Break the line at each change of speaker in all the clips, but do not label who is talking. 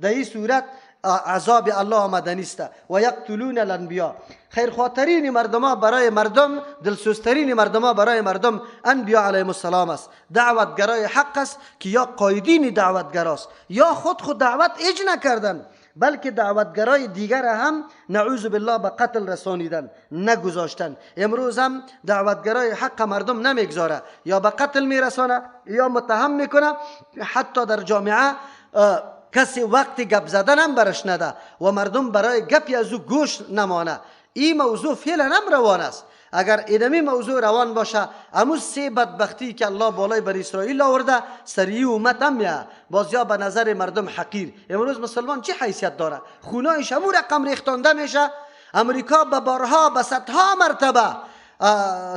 در این صورت عذاب الله آمدنی است. و یقتلون الانبیا، خیرخواهترین مردم برای مردم، دلسوزترین مردم برای مردم انبیا علیهم السلام است. دعوتگرای حق است که یا قایدین دعوتگراست یا خود دعوت اج نکردن، بلکه دعوتگرای دیگر هم نعوذ بالله به قتل رسانیدن، نگذاشتن. امروز هم دعوتگرای حق مردم نمیگذاره، یا به قتل میرسانه یا متهم میکنه. حتی در جامعه کسی وقت گپ زدن هم برش نده و مردم برای گپی از او گوش نمانه. این موضوع فعلا هم روان است. اگر اینمی موضوع روان باشه، امو سه بدبختی که الله بالای بنی اسرائیل آورده سریع امت هم میه، باز یا به نظر مردم حقیر. امروز مسلمان چه حیثیت داره؟ خونهایش همون رقم ریختانده میشه. امریکا به بارها به صدها مرتبه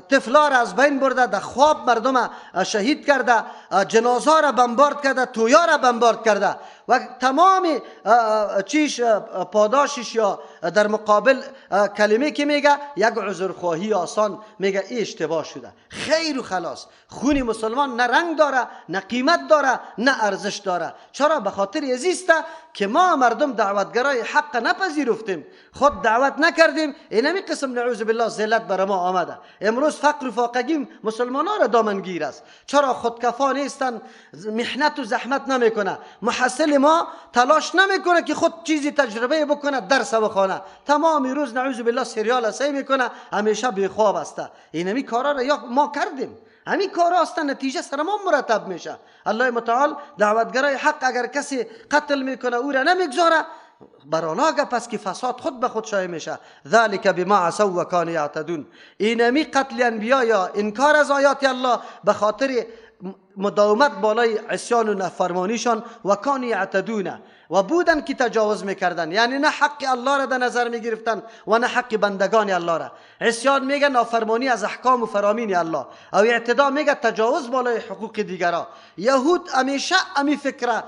طفلا را از بین برده، در خواب مردم شهید کرده، جنازه را بمبارد کرده، تویا را بمبارد کرده و تمام چیش پاداشش یا در مقابل کلمه که میگه یک عذرخواهی آسان، میگه این اشتباه شده، خیر و خلاص. خون مسلمان نه رنگ داره، نه قیمت داره، نه ارزش داره. چرا؟ به خاطر ازیسته که ما مردم دعوتگرای حق نپذیرفتیم، خود دعوت نکردیم. اینمی قسم نعوذ بالله ذلت بر ما آمده. امروز فقر و فاقگی مسلمانان را دامنگیر است. چرا؟ خودکفا نیستن، محنت و زحمت نمیکنه. محصل ما تلاش نمیکنه که خود چیزی تجربه بکنه، درس بخونه، تمام روز نعوذ بالله سریال سعی میکنه، همیشه بیخواب است. اینمی کارا را یا ما کردیم، همین کارا است، نتیجه سر ما مرتب میشه. الله متعال دعوتگرای حق اگر کسی قتل میکنه او را نمیگذاره، برالاگه پس که فساد خود به خود شایع میشه. ذالک بما عصوا و کانوا یعتدون. اینمی قتل انبیا یا انکار از آیات الله به خاطر مداومت بالای عصیان و نافرمانیشان و کانوا یعتدون، و بودن که تجاوز میکردن، یعنی نه حق الله را در نظر میگرفتن و نه حق بندگان الله را. عصیان میگه نافرمانی از احکام و فرامین الله، او اعتدا میگه تجاوز بالای حقوق دیگران. یهود همیشه امی فکر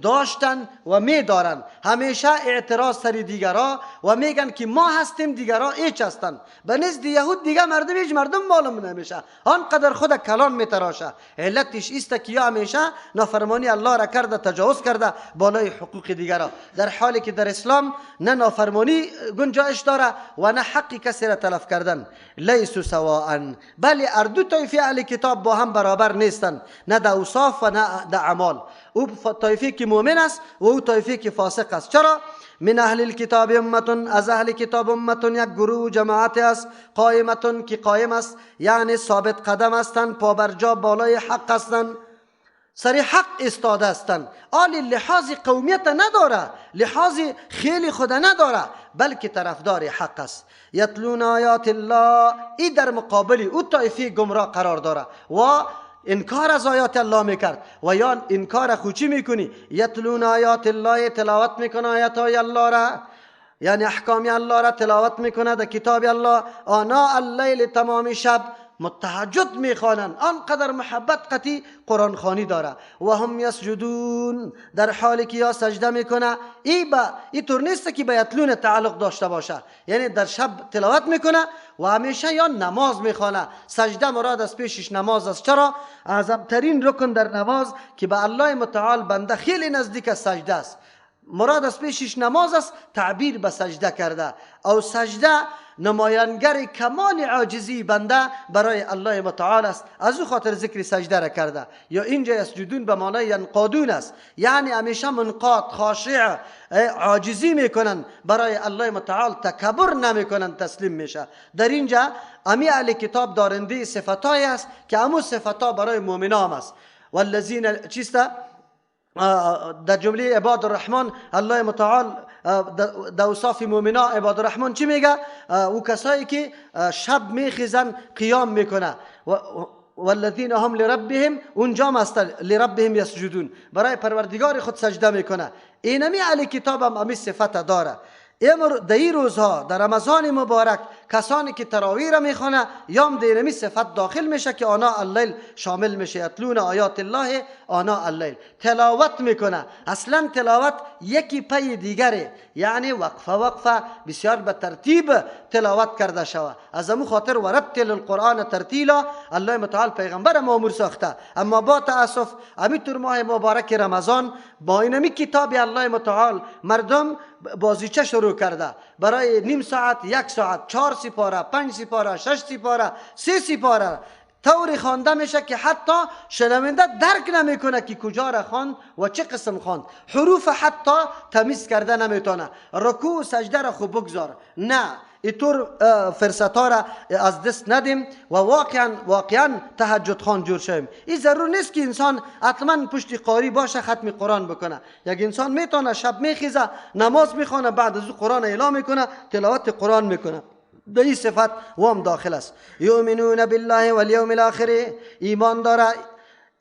داشتن و میدارن، همیشه اعتراض سر دیگران و میگن که ما هستیم دیگران ایچ هستن. به نزد یهود دیگه مردم هیچ مردم معلوم نمیشه، آنقدر خود کلان میتراشه. علتش است که یا همیشه نافرمانی الله را کرده، تجاوز کرده بالای حقوق دیگران، در حالی که در اسلام نه نافرمانی گنجایش داره و نه حق کسی را تلف کردن. لیسوا سواء، بله هر دو طایفه اهل کتاب با هم برابر نیستند، نه در اوصاف و نه در اعمال. او طایفه که مؤمن است و او طایفه که فاسق است. چرا؟ من اهل الكتاب امتون، از اهل کتاب امتون یک گروه جماعت است، قائمتون که قائم است، یعنی ثابت قدم هستند، پابرجا بالای حق هستند، سر حق استاده هستند. آلی لحاظ قومیت نداره، لحاظ خیلی خود نداره، بلکه طرفدار حق است. یتلون آیات الله، این در مقابل او طایفه گمراه قرار داره و انکار از آیات الله میکرد. و یا انکار خوچی میکنی، یتلون آیات الله، تلاوت میکنه آیات های الله را، یعنی احکام الله را تلاوت میکنه در کتاب الله. آناء اللیل، تمام شب متهجد میخوانند، آنقدر محبت قطعی قرآن خوانی داره. و هم یسجدون، در حالی که یا سجده میکنه. این طور نیست که به یتلون تعلق داشته باشه، یعنی در شب تلاوت میکنه و همیشه یا نماز میخوانه. سجده مراد از پیشش نماز است. چرا؟ اعظمترین رکن در نماز که به الله متعال بنده خیلی نزدیک سجده است، مراد از پیشش نماز است، تعبیر به سجده کرده. او سجده نمایانگر کمال عاجزی بنده برای الله متعال است، از او خاطر ذکر سجده را کرده. یا اینجا یسجدون به معنای ینقادون است، یعنی همیشه منقاد، خاشع، عاجزی میکنن برای الله متعال، تکبر نمیکنن، تسلیم میشه. در اینجا امی اهل کتاب دارنده صفتای است که همون صفتا برای مؤمنان است. والذین چیسته در جمله عباد الرحمن الله متعال در اوصاف مؤمنا عباد الرحمن چی میگه؟ او کسایی که شب میخیزن قیام میکنه. والذین هم لربهم، اونجا است لربهم یسجدون، برای پروردگار خود سجده میکنه. اینمی اهل کتاب هم امی صفت داره. در این روزها در رمضان مبارک کسانی که تراویح را میخونه یا دینمی صفت داخل میشه که آنا اللیل شامل میشه. یتلون آیات الله آنا اللیل، تلاوت میکنه. اصلا تلاوت یکی پی دیگره، یعنی وقفه بسیار به ترتیب تلاوت کرده شود. از امو خاطر ورتل القرآن ترتیلا الله متعال پیغمبر مامور ساخته. اما با تاسف همینطور ماه مبارک رمضان با اینمی کتاب الله متعال مردم بازیچه شروع کرده. برای نیم ساعت، یک ساعت، 4 سپاره، 5 سپاره، 6 سپاره، 3 سپاره طوری خوانده میشه که حتی شنونده درک نمیکنه که کجا را خواند و چه قسم خواند. حروف حتی تمیز کرده نمیتونه. رکوع و سجده را خوب بگذار، نه اینطور فرصتها را از دست ندیم و واقعا تهجد خوان جور شویم. این ضرور نیست که انسان حتما پشت قاری باشه ختم قرآن بکنه. یک انسان میتونه شب میخیزه نماز میخونه، بعد از قرآن اعلام میکنه، تلاوت قرآن میکنه. به این صفت وام داخل است. یؤمنون بالله والیوم الاخر، ایمان داره.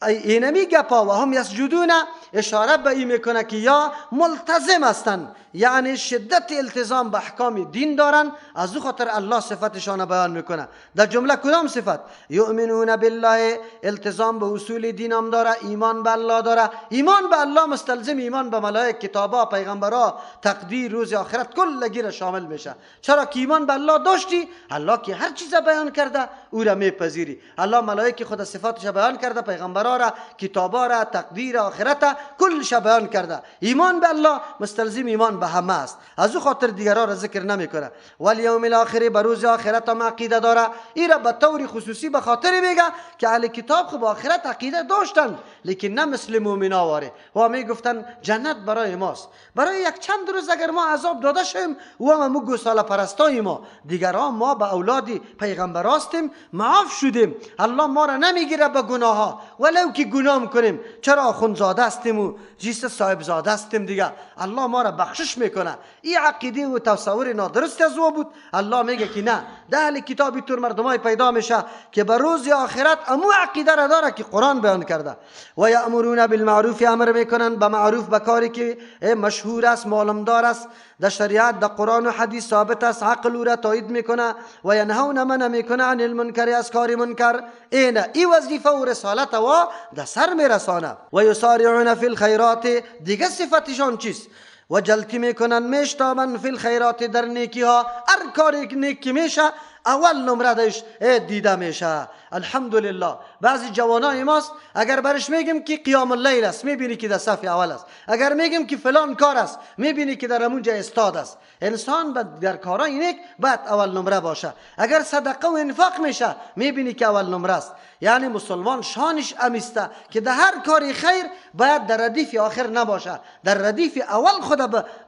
اینمی گپا و هم یسجدون اشاره به این میکنه که یا ملتزم هستند، یعنی شدت التزام به احکام دین دارن. از او خاطر الله صفتشان بیان میکنه. در جمله کدام صفت؟ یؤمنون بالله، التزام به اصول دین هم داره، ایمان به الله داره. ایمان به الله مستلزم ایمان به ملائک، کتابا، پیغمبرا، تقدیر، روز آخرت کلگی را شامل میشه. چرا که ایمان به الله داشتی، الله که هر چیز بیان کرده او را میپذیری. الله ملائک خود صفاتش بیان کرده، پیغمبرا را، کتابا را، تقدیر، آخرت کلش بیان کرده. ایمان به الله مستلزم ایمان به همه است. از او خاطر دیگران را ذکر نمیکنه. والیوم الاخر، به روز آخرت هم عقیده داره. این را به طور خصوصی به خاطر میگه که اهل کتاب خب آخرت عقیده داشتن، لیکن نه مثل مومنا واره. و میگفتن جنت برای ماست. برای یک چند روز اگر ما عذاب داده شیم و هم گوساله پرستای ما، دیگران ما به اولادی پیغمبر هستیم، معاف شدیم. الله ما را نمیگیره به گناه ها، ولو که گناه میکنیم. چرا آخوندزاده هستیم و جیست صاحب زاده هستیم، دیگه الله ما را بخشش میکنه. این عقیده و تصور نادرست از او بود. الله میگه که نه، ده اهل کتابی طور مردمای پیدا میشه که به روز آخرت امو عقیده را داره که قرآن بیان کرده. و یأمرون بالمعروف، امر میکنن به معروف، به کاری که مشهور است، معلومدار است، در شریعت، در قرآن و حدیث ثابت است، عقل او را تایید میکنه. و ینهون من میکنه عن المنکر، از کار منکر. این وظیفه و رسالت و در سر میرسانه. و یسارعون فی الخیرات، دیگه صفتشان چیست؟ و جلتی میکنن، میشتابن فی الخیرات، در نیکی ها. هر کاری که نیکی میشه اول نمره داشت دیده میشه. الحمدلله. بعضی جوانای ماست اگر برش میگیم که قیام اللیل است، میبینی که در صف اول است. اگر میگیم که فلان کار است، میبینی که در اونجا استاد است. انسان در کارای نیک باید اول نمره باشه. اگر صدقه و انفاق میشه، میبینی که اول نمره است. یعنی مسلمان شانش امیسته که در هر کاری خیر باید در ردیف آخر نباشه، در ردیف اول خود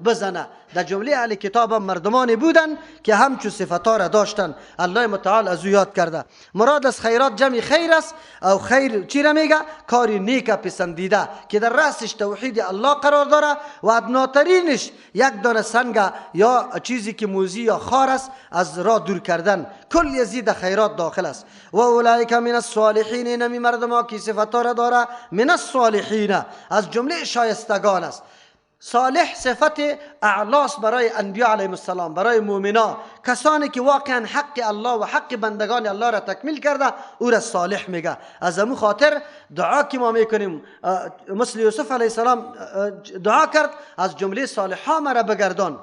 بزنه. در جمله اهل کتاب هم مردمانی بودن که همچو صفتا را داشتن. الله متعال از او یاد کرده. مراد از خیرات جمع خیر است. او خیر چی را میگه؟ کاری نیک پسندیده که در رأسش توحید الله قرار داره و ادناترینش یک دانه سنگ یا چیزی که موزی یا خار است از راه دور کردن. کل یزید خیرات داخل است. و اولئک من الصالحین، نمی مردم که صفتا را داره، من الصالحین، از جمله شایستگان است. صالح صفت اعلاس برای انبیاء علیهم السلام، برای مؤمنان، کسانی که واقعا حق الله و حق بندگان الله را تکمیل کرده، او را صالح میگه. از امو خاطر دعا که ما میکنیم، مثل یوسف علیه السلام دعا کرد از جمله صالحا مرا بگردان.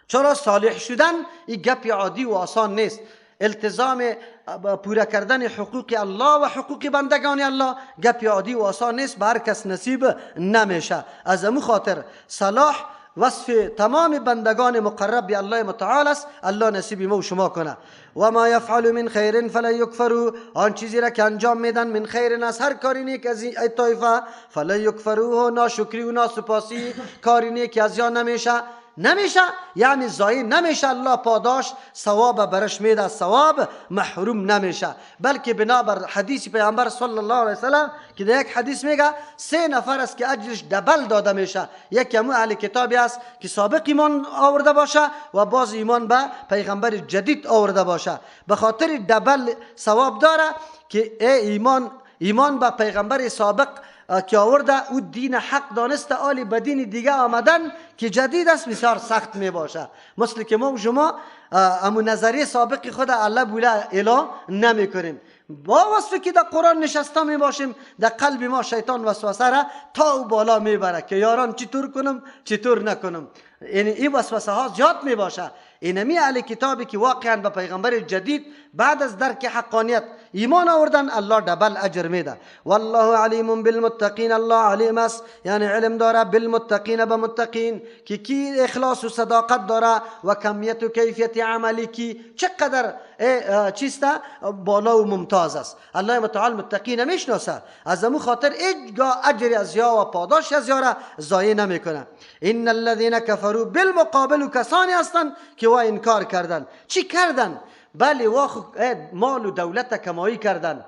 چرا صالح شدن این گپ عادی و آسان نیست. التزام پورا کردن حقوق الله و حقوق بندگان الله گپ عادی و آسان نیست، به هر کس نصیب نمیشه. از امو خاطر صلاح وصف تمام بندگان مقرب به الله متعال است. الله نصیب ما و شما کنه. و ما یفعل من خیر فلا یکفروا، آن چیزی را که انجام میدن من خیر، از هر کاری نیک از این طایفه، فلا یکفروه، ناشکری و ناسپاسی کاری نیک از یا نمیشه، یعنی ضایع نمیشه. الله پاداش ثواب برش میده، از ثواب محروم نمیشه. بلکه بنابر حدیث پیامبر صلی الله علیه وسلم که در یک حدیث میگه 3 نفر است که اجرش دبل داده میشه. یکی همون اهل کتابی است که سابق ایمان آورده باشه و باز ایمان به پیغمبر جدید آورده باشه. به خاطر دبل ثواب داره که ایمان به پیغمبر سابق که آورده او دین حق دانسته، آلی به دین دیگه آمدن که جدید است بسیار سخت می باشه. مثل که ما و شما امو نظریه سابق خود الله بوله اله نمی کنیم. با وصفی که در قرآن نشسته می باشیم، در قلب ما شیطان وسوسه را تا و بالا می بره که یاران چطور کنم چطور نکنم. یعنی این وسوسه ها زیاد می باشه. اینمی اهل کتابی که واقعا به پیغمبر جدید بعد از درک حقانیت ایمان آوردن، الله دبل اجر میده. والله علیم بالمتقین، الله علیم است یعنی علم داره بالمتقین، به متقین که کی اخلاص و صداقت داره و کمیت و کیفیت عملی کی چقدر چیسته بالا و ممتاز است. الله متعال متقین میشناسه، از امو خاطر هیچگاه اجر از یا و پاداش از یا را ضایع نمیکنه. ان الذين كفروا بالمقابل، کسانی هستند که وا انکار کردن. چی کردن؟ بله وا مال و دولت کمایی کردن،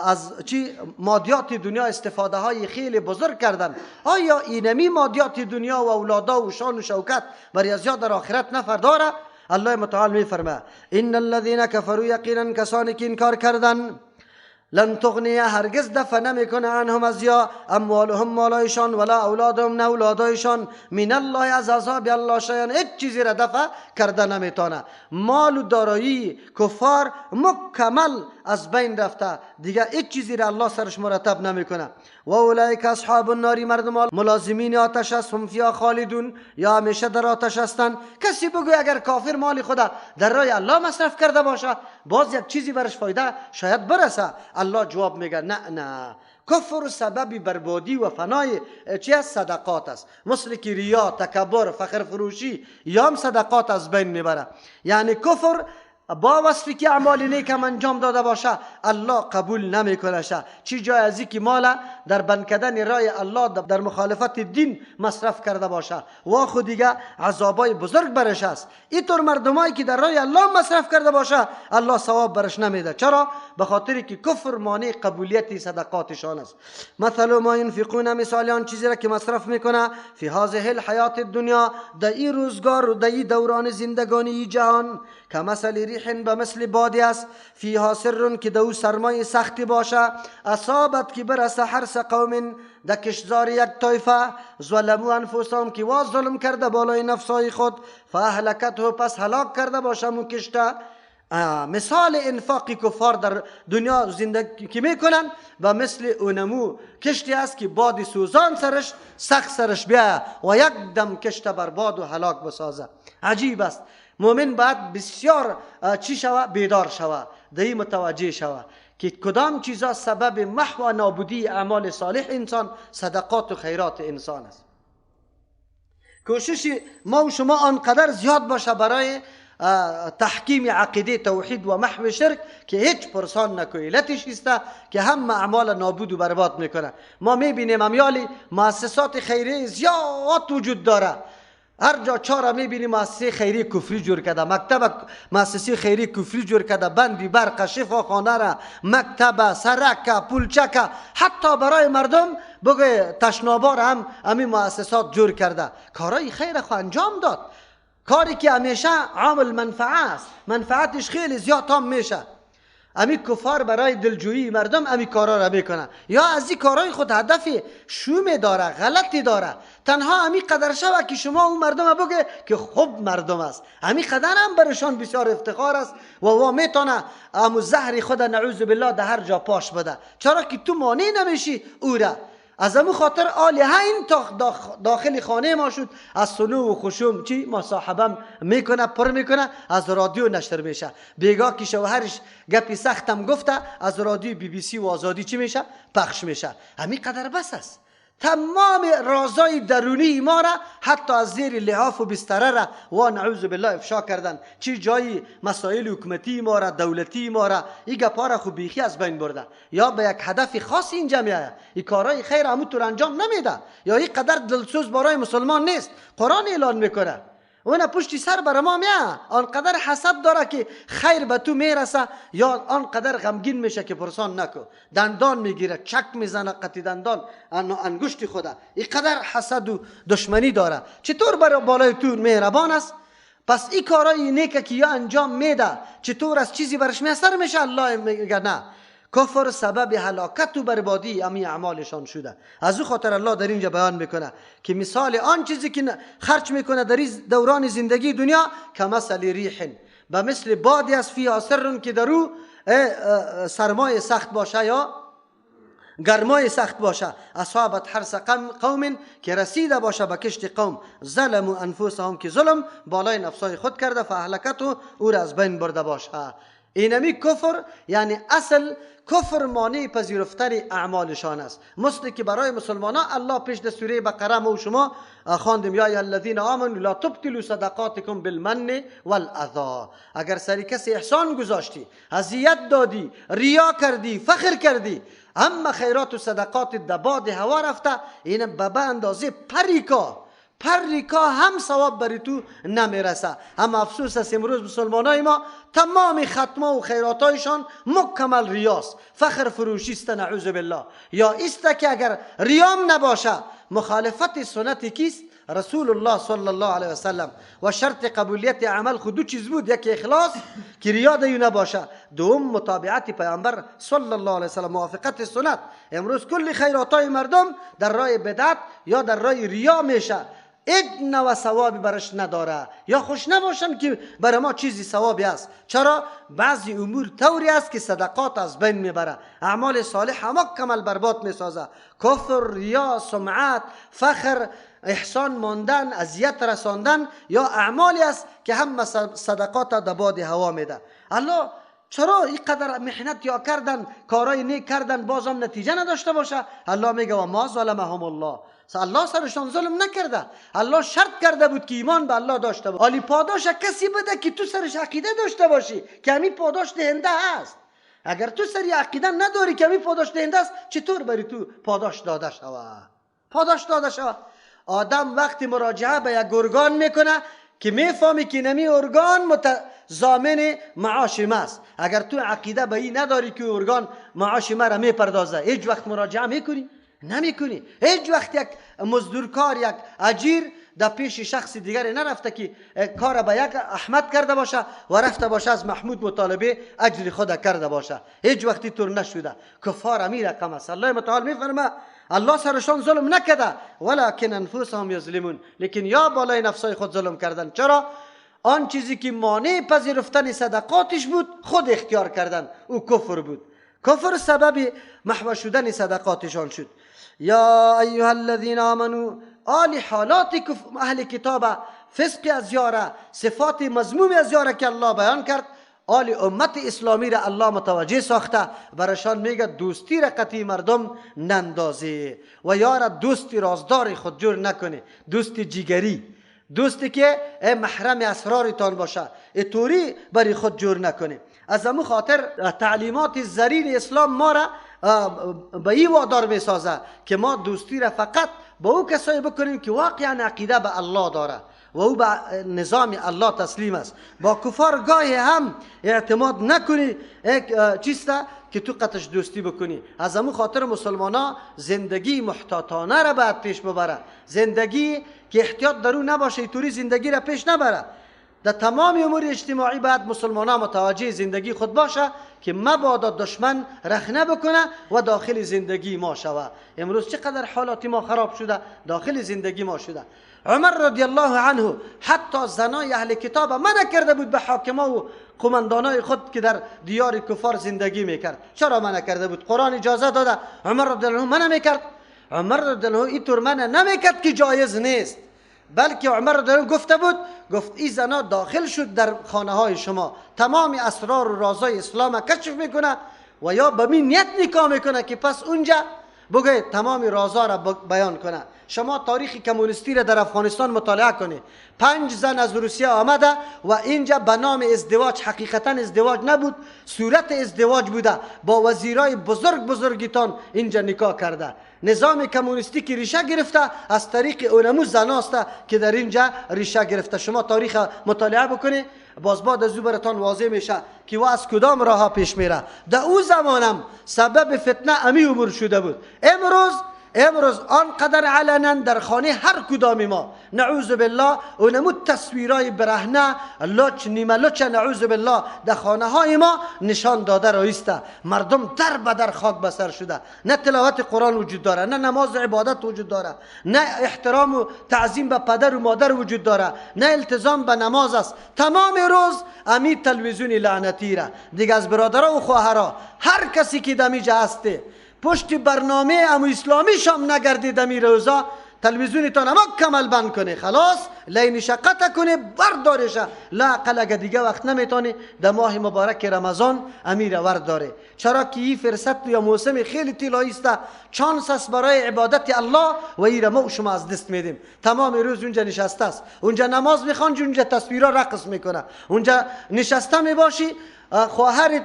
از چی مادیات دنیا استفاده های خیلی بزرگ کردن. آیا اینمی مادیات دنیا و اولادا و شان و شوکت برای از در آخرت نفع داره؟ الله متعال می فرمه ان الذين كفروا، یقینا کسانی که انکار کردن، لن تغنی هرگز دفع نمیکنه عنهم از یا اموالهم مالایشان ولا اولادهم نه اولادایشان من الله از عذاب الله شیئا، هیچ چیزی را دفع کرده نمیتونه. مال و دارایی کفار مکمل از بین رفته، دیگه هیچ چیزی را الله سرش مرتب نمیکنه. و اولئک اصحاب النار، مردم ملازمین آتش است، هم فیها خالدون، یا همیشه در آتش هستند. کسی بگوی اگر کافر مال خدا در راه الله مصرف کرده باشه باز یک چیزی برش فایده شاید برسه، الله جواب میگه نه. کفر سبب بربادی و فنای چی است؟ صدقات است. مثل که ریا، تکبر، فخر فروشی یا هم صدقات از بین میبره. یعنی کفر با وصفی که اعمال نیکم انجام داده باشه الله قبول نمیکنه. چی جای ازی که مال در بند کردن راه الله در مخالفت دین مصرف کرده باشه و خود دیگه عذابای بزرگ برش است. اینطور مردمایی که در راه الله مصرف کرده باشه الله ثواب برش نمیده. چرا؟ به خاطری که کفر مانع قبولیت صدقاتشان است. مثل ما ينفقون، مثال آن چیزی را که مصرف میکنه فی هذه الحیات الدنیا، در این روزگار و در این دوران زندگانی جهان، کمثل ریح، به مثل بادی است، فیها سر که دو سرمای سختی باشه، اصابت که برسه حرس قوم، در کشزار یک طایفه، ظلمو انفسهم که واز ظلم کرده بالای نفسای خود، فاهلکته پس هلاک کرده باشه مو کشته. مثال انفاق کفار در دنیا زندگی که میکنن و مثل اونمو کشتی است که باد سوزان سرش سخت سرش بیا و یک دم کشته برباد و هلاک بسازه. عجیب است. مومن باید بسیار چی شوه؟ بیدار شوه، دهی متوجه شوه که کدام چیزا سبب محو و نابودی اعمال صالح انسان، صدقات و خیرات انسان است. کوشش ما و شما آنقدر زیاد باشه برای تحکیم عقیده توحید و محو شرک که هیچ پرسان نکنی. علتش است که هم اعمال نابود و برباد میکنه. ما میبینیم امیالی مؤسسات خیریه زیاد وجود داره، هر جا چاره میبینی مؤسسه خیری کفری جور کرده، مکتب مؤسسه خیری کفری جور کرده، بندی برق، شفاخانه را، مکتب، سرک، پولچک، حتی برای مردم بگه تشنابار هم همین مؤسسات جور کرده. کارای خیر خو انجام داد، کاری که همیشه عامل منفعه است، منفعتش خیلی زیاد هم میشه. امی کفار برای دلجویی مردم امی کارا را میکنه، یا از این کارای خود هدف شوم داره، غلطی داره. تنها امی قدر شوه که شما اون مردم بگه که خوب مردم است، امی قدر هم برشان بسیار افتخار است و میتونه امو زهر خود نعوذ بالله در هر جا پاش بده. چرا که تو مانع نمیشی او را. از امو خاطر آلیه این داخل خانه ما شد، از سنو و خشوم چی مصاحبه میکنه، پر میکنه، از رادیو نشر میشه. بیگاه که شوهرش گپی سختم گفته از رادیو بی بی سی و آزادی چی میشه؟ پخش میشه. همین قدر بس است. تمام رازای درونی ما را حتی از زیر لحاف و بستره را و نعوذ بالله افشا کردن. چی جایی مسائل حکومتی ما را، دولتی ما را، این گپا را خود بیخی از بین برده، یا به یک هدف خاصی اینجا میآید. این کارهای خیر همونطور انجام نمیده، یا این قدر دلسوز برای مسلمان نیست. قرآن اعلان میکنه اون پشتی سر بر ما میاد، آنقدر حسد داره که خیر به تو میرسه، یا آنقدر غمگین میشه که پرسان نکو، دندان میگیره، چک میزنه قطی دندان انگشت خوده. این قدر حسد و دشمنی داره. چطور بر بالای تو مهربان است؟ پس این کارای نیکه که یا انجام میده چطور از چیزی برش میاثر میشه؟ الله میگه نه. کفر سبب هلاکت و بربادی امی اعمالشان شده. از او خاطر الله در اینجا بیان میکنه که مثال آن چیزی که خرج میکنه در دوران زندگی دنیا که مثل ریح، به مثل بادی است فیها سر، که در او سرمای سخت باشه یا گرمای سخت باشه، اصابت حرث قوم، که رسیده باشه به کشت قوم، ظلموا انفسهم، که ظلم بالای نفسای خود کرده، فاهلکته، او را از بین برده باشه. اینمی کفر یعنی اصل کفر مانع پذیرفتن اعمالشان است. مثل که برای مسلمانان الله پیش در سوره بقره ما و شما خواندیم یا ایها الذین آمنوا لا تبطلوا صدقاتکم بالمن والاذی. اگر سری کسی احسان گذاشتی، اذیت دادی، ریا کردی، فخر کردی، اما خیرات و صدقات دباد هوا رفته، این به اندازه پریکا هم ثواب بری تو نمیرسه. اما افسوس است امروز مسلمانای ما تمام ختمه و خیراتایشان مکمل ریاست، فخر فروشی است، نعوذ بالله. یا است که اگر ریام نباشه مخالفت سنت کیست؟ رسول الله صلی الله علیه و سلم. و شرط قبولیت عمل خود دو چیز بود، یکی اخلاص که ریا دیو نباشه، دوم متابعت پیامبر صلی الله علیه و سلم، موافقت سنت. امروز کل خیراتای مردم در راه بدعت یا در راه ریا میشه، ادن و ثوابی برش نداره، یا خوش نباشن که برای ما چیزی ثوابی است. چرا؟ بعضی امور طوری است که صدقات از بین میبره، اعمال صالح هم کمال برباد میسازه. کفر، ریا، سمعت، فخر، احسان ماندن، اذیت رساندن یا اعمالی است که هم صدقات در باد هوا میده. الله چرا اینقدر محنت یا کردن، کارای نیک کردن، بازم نتیجه نداشته باشه؟ الله میگه و ما ظلمهم الله، الله سرشان ظلم نکرده. الله شرط کرده بود که ایمان به الله داشته باشه. عالی پاداش کسی بده که تو سرش عقیده داشته باشی که همین پاداش دهنده است. اگر تو سری عقیده نداری که همین پاداش دهنده است، چطور بری تو پاداش داده شود؟ آدم وقتی مراجعه به یک ارگان میکنه که میفهمی که نمی ارگان ضامن معاش ماست. اگر تو عقیده به این نداری که ارگان معاش ما را میپردازه، هیچ وقت مراجعه میکنی؟ نمیکنی. هیچ وقت یک مزدورکار، یک اجیر در پیش شخص دیگری نرفته که کار به یک احمد کرده باشه و رفته باشه از محمود مطالبه اجر خود کرده باشه. هیچ وقتی طور نشده. کفار امیر رقم است. الله متعال میفرمه الله سرشان ظلم نکده ولکن انفسهم یظلمون، لیکن یا بالای نفسای خود ظلم کردن. چرا؟ آن چیزی که مانع پذیرفتن صدقاتش بود خود اختیار کردن، او کفر بود. کفر سبب محو شدن صدقاتشان شد. یا ایها الذین آمنوا، آل حالات اهل کتاب، فسق از یاره، صفات مذموم از یاره که الله بیان کرد، آل امت اسلامی را الله متوجه ساخته، برشان میگه دوستی را قطعی مردم نندازی و یار دوستی رازدار خود جور نکنه، دوست جیگری، دوستی که محرم اسرارتان باشه، طوری بری خود جور نکنه. از همون خاطر تعلیمات زرین اسلام ما را به این وادار میسازه که ما دوستی را فقط با او کسایی بکنیم که واقعا عقیده به الله داره و او به نظام الله تسلیم است. با کفار گاهی هم اعتماد نکنی چیسته که تو قطعش دوستی بکنی. از همون خاطر مسلمانا زندگی محتاطانه را باید پیش ببره، زندگی که احتیاط درو نباشه طوری زندگی را پیش نبره. در تمام امور اجتماعی باید مسلمانا متوجه زندگی خود باشه که مبادا دشمن رخنه بکنه و داخل زندگی ما شوه. امروز چقدر حالات ما خراب شده، داخل زندگی ما شده. عمر رضی الله عنه حتی زنای اهل کتاب منع کرده بود به حاکما و قماندانای خود که در دیار کفار زندگی میکرد. چرا منع کرده بود؟ قرآن اجازه داده، عمر رضی الله عنه منع میکرد. عمر رضی الله عنه اینطور منع نمیکرد که جایز نیست، بلکه عمر رضی الله عنه گفته بود، گفت این زنا داخل شد در خانه های شما، تمام اسرار و رازای اسلام کشف میکنه و یا به این نیت نکاح میکنه که پس اونجا بگه تمام رازا را بیان کنه. شما تاریخ کمونیستی را در افغانستان مطالعه کنید. 5 زن از روسیه آمده و اینجا به نام ازدواج، حقیقتا ازدواج نبود، صورت ازدواج بوده، با وزیرای بزرگتان اینجا نکاح کرده. نظام کمونیستی که ریشه گرفته از طریق اونمو زناست که در اینجا ریشه گرفته. شما تاریخ مطالعه بکنید، باز بعد از براتان واضح میشه که وا از کدام راه پیش میره. در او زمانم سبب فتنه امی امور شده بود. امروز امروز آنقدر علنا در خانه هر کدام ما نعوذ بالله اونمود تصویرای برهنه لچ نیمه لچ نعوذ بالله در خانه های ما نشان داده رایسته. مردم در بدر خاک بسر شده، نه تلاوت قرآن وجود داره، نه نماز عبادت وجود داره، نه احترام و تعظیم به پدر و مادر وجود داره، نه التزام به نماز است. تمام روز امی تلویزیون لعنتی را دیگه از برادرها و خواهرها هر کسی که دمیجه هسته پشت برنامه امو اسلامی شام نگردید دمی روزا تلویزیونتان اما کمل بند کنه، خلاص لین شقت کنه بردارشه. لا اقل اگه دیگه وقت نمیتونه در ماه مبارک رمضان امیر ورد داره. چرا که این فرصت یا موسم خیلی طلایی است، چانس است برای عبادت الله و این ما شما از دست میدیم. تمام روز اونجا نشسته است، اونجا نماز میخوان، اونجا تصویرها رقص میکنه، اونجا نشسته میباشی، خواهرت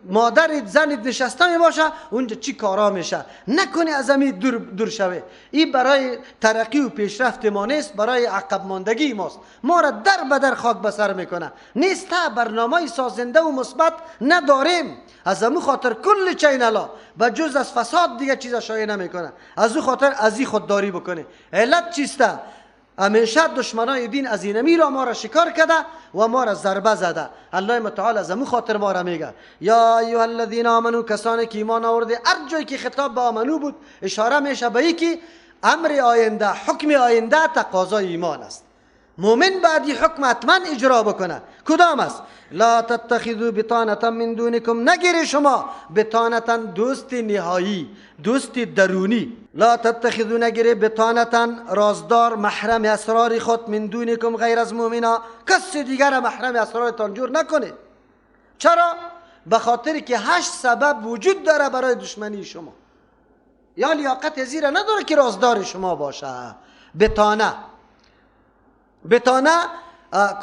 مادرت زنت نشسته میباشه، اونجا چی کارا میشه. نکنی از امی دور شوه. این برای ترقی و پیشرفت ما نیست، برای عقب ماندگی ماست. ما را در بدر خاک بسر میکنه. نیست برنامه سازنده و مثبت نداریم. از امو خاطر کل چینلا به جز از فساد دیگه چیز شایع نمیکنه. از او خاطر از این خودداری بکنه. علت چیسته؟ همیشه دشمنای دین از اینمی را ما را شکار کرده و ما را ضربه زده. الله متعال از امو خاطر ما را میگه یا ایها الذین آمنو، کسانی که ایمان آورده. هر جایی که خطاب به آمنو بود اشاره میشه به اینکه امر آینده، حکم آینده تقاضای ایمان است. مومن بعدی حکم حتما اجرا بکنه. کدام است؟ لا تتخذوا بطانه من دونکم، نگیری شما بطانه دوست نهایی، دوست درونی. لا تتخذوا، نگیری بطانه رازدار، محرم اسرار خود، من دونکم غیر از مؤمنا، کسی دیگر محرم اسرارتان جور نکنه. چرا؟ به خاطر که 8 سبب وجود داره برای دشمنی شما. یا لیاقت زیره نداره که رازدار شما باشه. بطانه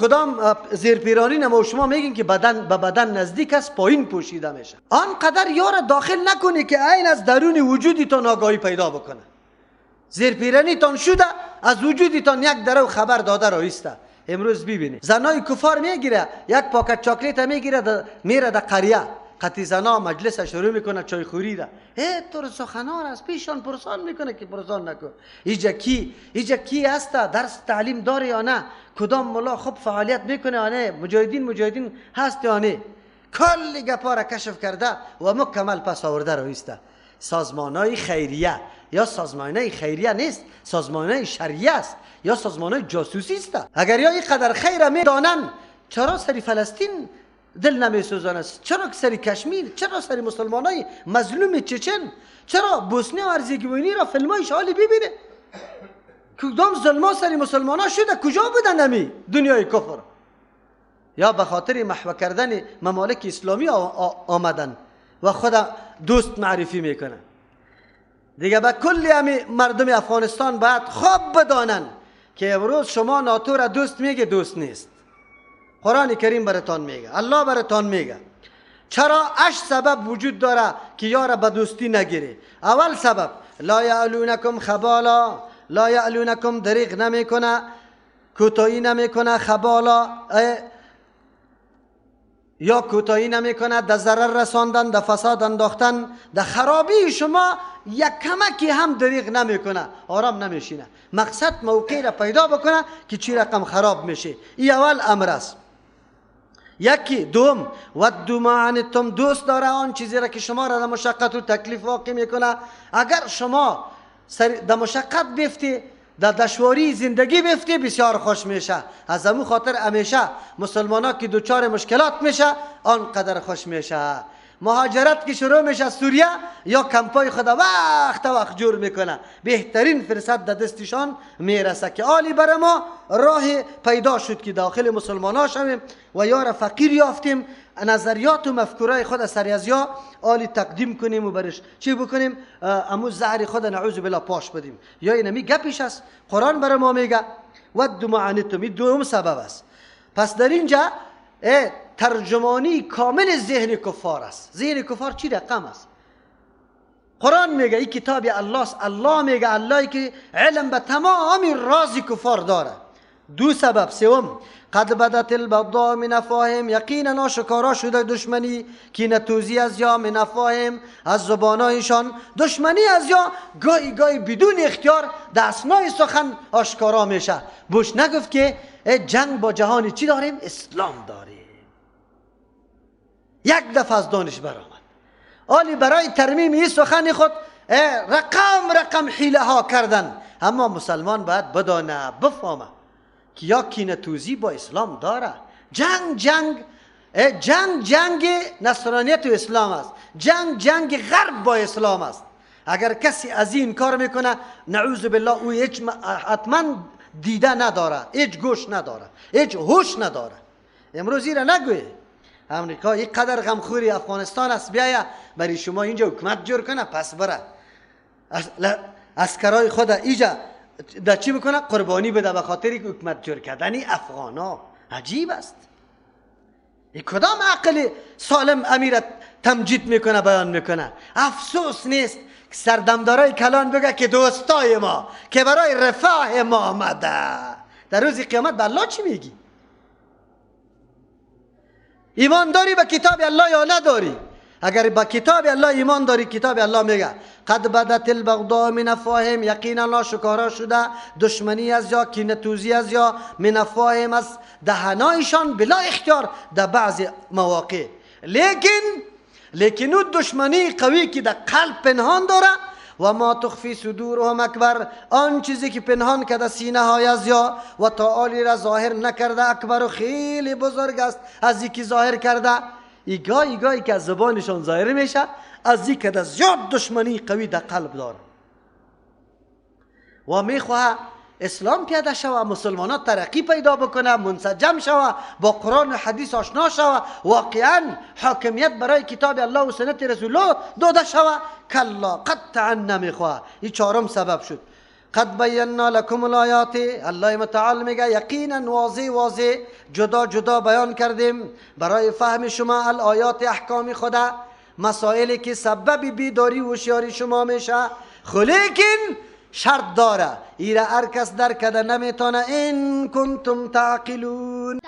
کدام زیرپیرانی نما شما میگین که بدن به بدن نزدیک است، پایین پوشیده میشه. آنقدر یار داخل نکنی که عین از درون وجودتان آگاهی پیدا بکنه. زیرپیرانی تان شده، از وجودتان یک درو خبر داده رایسته. امروز ببینید زنای کفار میگیره یک پاکت چاکلیت میگیره میره در قریه، قطی زنا مجلس شروع میکنه چای خوری را. تو رو سخنار است، پیشان پرسان میکنه که پرسان نکن. ایجا کی هست؟ درس تعلیم داره یا نه؟ کدام ملا خوب فعالیت میکنه یا نه؟ مجاهدین هست یا نه؟ کلی گپا را کشف کرده و مکمل پس آورده رایسته. سازمانای خیریه یا سازمانای خیریه نیست، سازمانای شریعه است یا سازمانای جاسوسی است. اگر یا اینقدر خیر میدانن، چرا سری فلسطین دل نمیسوزانه؟ چرا سری کشمیر؟ چرا سری مسلمانای مظلوم چچن؟ چرا بوسنی و هرزگوینی را فیلمایش حالی ببینه؟ کدام ظلما سری مسلمانا شده؟ کجا بودن نمی دنیای کفر؟ یا به خاطر محو کردن ممالک اسلامی آمدن و خود دوست معرفی میکنن. دیگه به کلی همی مردم افغانستان باید خوب بدانن که امروز شما ناتو را دوست میگه، دوست نیست. قرآن کریم براتان میگه، الله براتان میگه. چرا؟ 8 سبب وجود داره که یار به دوستی نگیری. اول سبب لا یعلونکم خبالا، لا یعلونکم دریغ نمیکنه، کوتاهی نمیکنه، خبالا یا کوتاهی نمیکنه در ضرر رساندن، در فساد انداختن، در خرابی شما یک کمکی هم دریغ نمیکنه، آرام نمیشینه. مقصد موقعی را پیدا بکنه که چی رقم خراب میشه. این اول امر است. یکی دوم ودوا ما عنتم، دوست داره آن چیزی را که شما را در مشقت و تکلیف واقع میکنه. اگر شما در مشقت بیفتی، در دشواری زندگی بیفتی، بسیار خوش میشه. از همون خاطر همیشه مسلمانا که دوچار مشکلات میشه آنقدر خوش میشه. مهاجرت که شروع میشه سوریه یا کمپای خدا وقت جور میکنه، بهترین فرصت در دستشان میرسه که آلی بر ما راه پیدا شد که داخل مسلمانا شویم و یا فقیر یافتیم، نظریات و مفکورای خود سری از یا آلی تقدیم کنیم و برش چی بکنیم؟ امو زهر خود نعوذ بالله پاش بدیم. یا اینمی گپیش است. قرآن بر ما میگه ودوا ما عنتم، این دوم سبب است. پس در اینجا ترجمانی کامل ذهن کفار است. ذهن کفار چی رقم است؟ قرآن میگه این کتاب الله است. الله میگه، اللهی که علم به تمام راز کفار داره. دو سبب. سوم قد بدت البغضاء من افواههم، یقینا آشکارا شده دشمنی، کینه توزی از یا من افواههم، از زبانایشان. دشمنی از یا گاهی گاهی بدون اختیار در اثنای سخن آشکارا میشه. بوش نگفت که جنگ با جهانی چی داریم؟ اسلام داریم. یک دفعه از دانش برآمد. آلی برای ترمیم این سخن خود رقم حیله ها کردن. اما مسلمان باید بدانه، بفهمه که یا کینه توزی با اسلام داره. جنگ نصرانیت و اسلام است. جنگ غرب با اسلام است. اگر کسی از این کار میکنه نعوذ بالله او حتما دیده نداره، هیچ گوش نداره، هیچ هوش نداره. امروز ایره نگویه امریکا یک قدر غمخوری افغانستان است، بیایه برای شما اینجا حکومت جور کنه، پس بره اسکرای خود اینجا در چی بکنه؟ قربانی بده به خاطر که حکومت جور کردنی افغانا. عجیب است. این کدام عقل سالم امیر تمجید میکنه، بیان میکنه؟ افسوس نیست که سردمدارای کلان بگه که دوستای ما که برای رفاه ما آمده. در روز قیامت به الله چی میگی؟ ایمان داری به کتاب الله یا نداری؟ اگر با کتاب الله ایمان داری، کتاب الله میگه قد بدت البغضاء من افواههم، یقینا آشکارا شده دشمنی از یا کینه توزی از یا من افواههم، از دهنایشان بلا اختیار در بعض مواقع. لیکن اون دشمنی قوی که در قلب پنهان داره و ما تخفی صدورهم اکبر، آن چیزی که پنهان کرده سینه های از یا و تعالی را ظاهر نکرده اکبر و خیلی بزرگ است از یکی ظاهر کرده. ایگاهی که از زبانشان ظاهر میشه، از یک که زیاد دشمنی قوی در قلب داره و میخواه اسلام پیاده شوه، مسلمانان ترقی پیدا بکنه، منسجم شوه، با قرآن و حدیث آشنا شوه، واقعا حاکمیت برای کتاب الله و سنت رسول الله داده شوه. کلا قطعا نمیخواه. این چهارم سبب شد. قد بینا لکم الآیات، الله متعال میگه یقینا واضح جدا بیان کردیم برای فهم شما الآیات احکام خدا، مسائلی که سبب بیداری و هوشیاری شما میشه. لیکن شرط داره، ایره هر کس درک نمیتونه، این کنتم تعقلون.